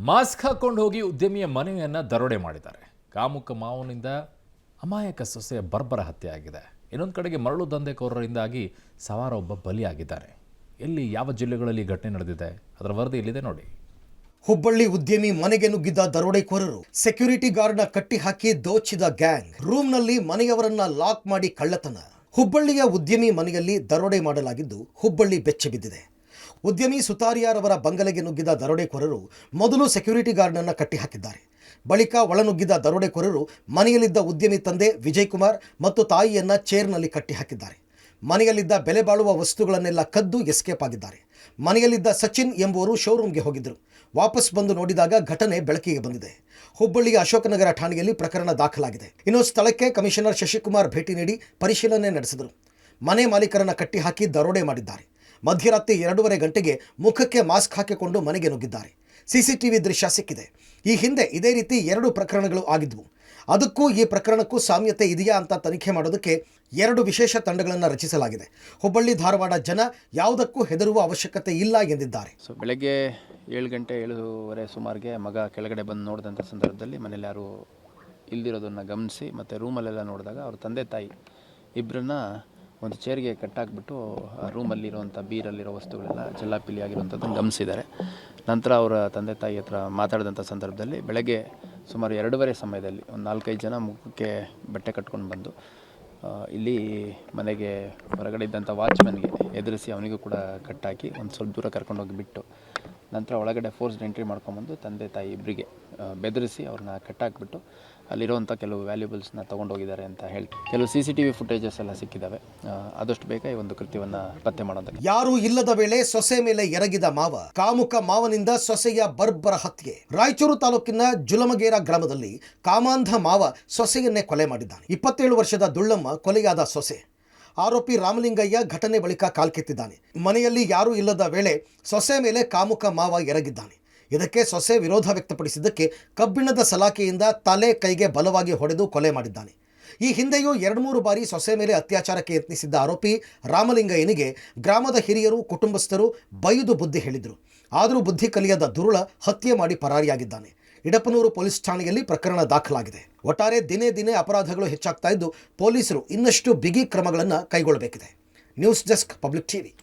Mask ಹಾಕೊಂಡು ಹೋಗಿ ಉದ್ಯಮಿಯ ಮನೆಯನ್ನು ದರೋಡೆ ಮಾಡಿದ್ದಾರೆ. ಕಾಮುಕ ಮಾವನಿಂದ ಅಮಾಯಕ ಸೊಸೆಯ ಬರ್ಬರ ಹತ್ಯೆ ಆಗಿದೆ. ಇನ್ನೊಂದು ಕಡೆಗೆ ಮರಳು ದಂಧೆಕೋರರಿಂದಾಗಿ ಸವಾರ ಒಬ್ಬ ಬಲಿಯಾಗಿದ್ದಾರೆ. ಎಲ್ಲಿ ಯಾವ ಜಿಲ್ಲೆಗಳಲ್ಲಿ ಘಟನೆ ನಡೆದಿದೆ ಅದರ ವರದಿ ಇಲ್ಲಿದೆ ನೋಡಿ. ಹುಬ್ಬಳ್ಳಿ ಉದ್ಯಮಿ ಮನೆಗೆ ನುಗ್ಗಿದ್ದ ದರೋಡೆಕೋರರು ಸೆಕ್ಯೂರಿಟಿ ಗಾರ್ಡ್ನ ಕಟ್ಟಿ ಹಾಕಿ ದೋಚಿದ ಗ್ಯಾಂಗ್. ರೂಮ್ನಲ್ಲಿ ಮನೆಯವರನ್ನ ಲಾಕ್ ಮಾಡಿ ಕಳ್ಳತನ. ಹುಬ್ಬಳ್ಳಿಯ ಉದ್ಯಮಿ ಮನೆಯಲ್ಲಿ ದರೋಡೆ ಮಾಡಲಾಗಿದ್ದು ಹುಬ್ಬಳ್ಳಿ ಬೆಚ್ಚಬಿದ್ದಿದೆ. ಉದ್ಯಮಿ ಸುತಾರಿಯಾರವರ ಬಂಗಲೆಗೆ ನುಗ್ಗಿದ ದರೋಡೆಕೋರರು ಮೊದಲು ಸೆಕ್ಯೂರಿಟಿ ಗಾರ್ಡ್ನನ್ನ ಕಟ್ಟಿ ಹಾಕಿದ್ದಾರೆ. ಬಳಿಕ ಒಳನುಗ್ಗಿದ ದರೋಡೆಕೋರರು ಮನೆಯಲ್ಲಿದ್ದ ಉದ್ಯಮಿ ತಂದೆ ವಿಜಯ್ ಕುಮಾರ್ ಮತ್ತು ತಾಯಿಯನ್ನ ಚೇರ್ನಲ್ಲಿ ಕಟ್ಟಿ ಹಾಕಿದ್ದಾರೆ. ಮನೆಯಲ್ಲಿದ್ದ ಬೆಲೆ ಬಾಳುವ ವಸ್ತುಗಳನ್ನೆಲ್ಲ ಕದ್ದು ಎಸ್ಕೇಪ್ ಆಗಿದ್ದಾರೆ. ಮನೆಯಲ್ಲಿದ್ದ ಸಚಿನ್ ಎಂಬುವರು ಶೋರೂಮ್ಗೆ ಹೋಗಿದ್ದರು. ವಾಪಸ್ ಬಂದು ನೋಡಿದಾಗ ಘಟನೆ ಬೆಳಕಿಗೆ ಬಂದಿದೆ. ಹುಬ್ಬಳ್ಳಿಯ ಅಶೋಕನಗರ ಠಾಣೆಯಲ್ಲಿ ಪ್ರಕರಣ ದಾಖಲಾಗಿದೆ. ಇನ್ನು ಸ್ಥಳಕ್ಕೆ ಕಮಿಷನರ್ ಶಶಿಕುಮಾರ್ ಭೇಟಿ ನೀಡಿ ಪರಿಶೀಲನೆ ನಡೆಸಿದರು. ಮನೆ ಮಾಲೀಕರನ್ನ ಕಟ್ಟಿ ಹಾಕಿ ದರೋಡೆ ಮಾಡಿದ್ದಾರೆ. ಮಧ್ಯರಾತ್ರಿ 2:30 ಗಂಟೆಗೆ ಮುಖಕ್ಕೆ ಮಾಸ್ಕ್ ಹಾಕಿಕೊಂಡು ಮನೆಗೆ ನುಗ್ಗಿದ್ದಾರೆ. ಸಿಸಿಟಿವಿ ದೃಶ್ಯ ಸಿಕ್ಕಿದೆ. ಈ ಹಿಂದೆ ಇದೇ ರೀತಿ 2 ಪ್ರಕರಣಗಳು ಆಗಿದ್ವು. ಅದಕ್ಕೂ ಈ ಪ್ರಕರಣಕ್ಕೂ ಸಾಮ್ಯತೆ ಇದೆಯಾ ಅಂತ ತನಿಖೆ ಮಾಡೋದಕ್ಕೆ 2 ವಿಶೇಷ ತಂಡಗಳನ್ನು ರಚಿಸಲಾಗಿದೆ. ಹುಬ್ಬಳ್ಳಿ ಧಾರವಾಡ ಜನ ಯಾವುದಕ್ಕೂ ಹೆದರುವ ಅವಶ್ಯಕತೆ ಇಲ್ಲ ಎಂದಿದ್ದಾರೆ. ಬೆಳಗ್ಗೆ 7 ಗಂಟೆ 7:15 ಸುಮಾರಿಗೆ ಮಗ ಕೆಳಗಡೆ ಬಂದು ನೋಡಿದಂಥ ಸಂದರ್ಭದಲ್ಲಿ ಮನೇಲಿ ಯಾರು ಇಲ್ದಿರೋದನ್ನು ಗಮನಿಸಿ ಮತ್ತು ರೂಮಲ್ಲೆಲ್ಲ ನೋಡಿದಾಗ ಅವ್ರ ತಂದೆ ತಾಯಿ ಇಬ್ಬರನ್ನ ಒಂದು ಚೇರ್ಗೆ ಕಟ್ಟಾಕ್ಬಿಟ್ಟು ಆ ರೂಮಲ್ಲಿರುವಂಥ ಬೀರಲ್ಲಿರೋ ವಸ್ತುಗಳೆಲ್ಲ ಚೆಲ್ಲಾಪಿಲ್ಲಿ ಆಗಿರುವಂಥದ್ದನ್ನು ಗಮನಿಸಿದ್ದಾರೆ. ನಂತರ ಅವರ ತಂದೆ ತಾಯಿ ಹತ್ರ ಮಾತಾಡಿದಂಥ ಸಂದರ್ಭದಲ್ಲಿ ಬೆಳಗ್ಗೆ ಸುಮಾರು 2:30 ಸಮಯದಲ್ಲಿ ಒಂದು 4-5 ಜನ ಮುಖಕ್ಕೆ ಬಟ್ಟೆ ಕಟ್ಕೊಂಡು ಬಂದು ಇಲ್ಲಿ ಮನೆಗೆ ಹೊರಗಡೆ ಇದ್ದಂಥ ವಾಚ್ಮನ್ಗೆ ಎದುರಿಸಿ ಅವನಿಗೂ ಕೂಡ ಕಟ್ಟಾಕಿ ಒಂದು ಸ್ವಲ್ಪ ದೂರ ಕರ್ಕೊಂಡೋಗಿ ಬಿಟ್ಟು ನಂತರ ಒಳಗಡೆ ಫೋರ್ಸ್ಡ್ ಎಂಟ್ರಿ ಮಾಡ್ಕೊಂಬಂದು ತಂದೆ ತಾಯಿ ಇಬ್ಬರಿಗೆ ಬೆದರಿಸಿ ಅವ್ರನ್ನ ಕಟ್ಟಾಕ್ಬಿಟ್ಟು ಅಲ್ಲಿರುವಂಥ ಕೆಲವು ವ್ಯಾಲ್ಯೂಬಲ್ಸ್ನ ತೊಗೊಂಡೋಗಿದ್ದಾರೆ ಅಂತ ಹೇಳಿ ಕೆಲವು CCTV ಫುಟೇಜಸ್ ಎಲ್ಲ ಸಿಕ್ಕಿದ್ದಾವೆ. ಆದಷ್ಟು ಬೇಗ ಈ ಒಂದು ಕೃತ್ಯವನ್ನು ಪತ್ತೆ ಮಾಡೋದಕ್ಕೆ. ಯಾರೂ ಇಲ್ಲದ ವೇಳೆ ಸೊಸೆ ಮೇಲೆ ಎರಗಿದ ಮಾವ. ಕಾಮುಕ ಮಾವನಿಂದ ಸೊಸೆಯ ಬರ್ಬರ ಹತ್ಯೆ. ರಾಯಚೂರು ತಾಲೂಕಿನ ಜುಲಮಗೇರ ಗ್ರಾಮದಲ್ಲಿ ಕಾಮಾಂಧ ಮಾವ ಸೊಸೆಯನ್ನೇ ಕೊಲೆ ಮಾಡಿದ್ದಾನೆ. 27 ವರ್ಷದ ದುಳ್ಳಮ್ಮ ಕೊಲೆಯಾದ ಸೊಸೆ. ಆರೋಪಿ ರಾಮಲಿಂಗಯ್ಯ ಘಟನೆ ಬಳಿಕ ಕಾಲ್ಕೆತ್ತಿದ್ದಾನೆ. ಮನೆಯಲ್ಲಿ ಯಾರೂ ಇಲ್ಲದ ವೇಳೆ ಸೊಸೆ ಮೇಲೆ ಕಾಮುಕ ಮಾವ ಎರಗಿದ್ದಾನೆ. ಇದಕ್ಕೆ ಸೊಸೆ ವಿರೋಧ ವ್ಯಕ್ತಪಡಿಸಿದ್ದಕ್ಕೆ ಕಬ್ಬಿಣದ ಸಲಾಕೆಯಿಂದ ತಲೆ ಕೈಗೆ ಬಲವಾಗಿ ಹೊಡೆದು ಕೊಲೆ ಮಾಡಿದ್ದಾನೆ. ಈ ಹಿಂದೆಯೂ 2-3 ಬಾರಿ ಸೊಸೆ ಮೇಲೆ ಅತ್ಯಾಚಾರಕ್ಕೆ ಯತ್ನಿಸಿದ್ದ ಆರೋಪಿ ರಾಮಲಿಂಗಯ್ಯನಿಗೆ ಗ್ರಾಮದ ಹಿರಿಯರು ಕುಟುಂಬಸ್ಥರು ಬೈದು ಬುದ್ಧಿ ಹೇಳಿದರು. ಆದರೂ ಬುದ್ಧಿ ಕಲಿಯದ ದುರುಳ ಹತ್ಯೆ ಮಾಡಿ ಪರಾರಿಯಾಗಿದ್ದಾನೆ. ಇಡಪನೂರು ಪೊಲೀಸ್ ಠಾಣೆಯಲ್ಲಿ ಪ್ರಕರಣ ದಾಖಲಾಗಿದೆ. ಒಟ್ಟಾರೆ ದಿನೇ ದಿನೇ ಅಪರಾಧಗಳು ಹೆಚ್ಚಾಗ್ತಾ ಇದ್ದು ಪೊಲೀಸರು ಇನ್ನಷ್ಟು ಬಿಗಿ ಕ್ರಮಗಳನ್ನು ಕೈಗೊಳ್ಳಬೇಕಿದೆ. News desk, public TV.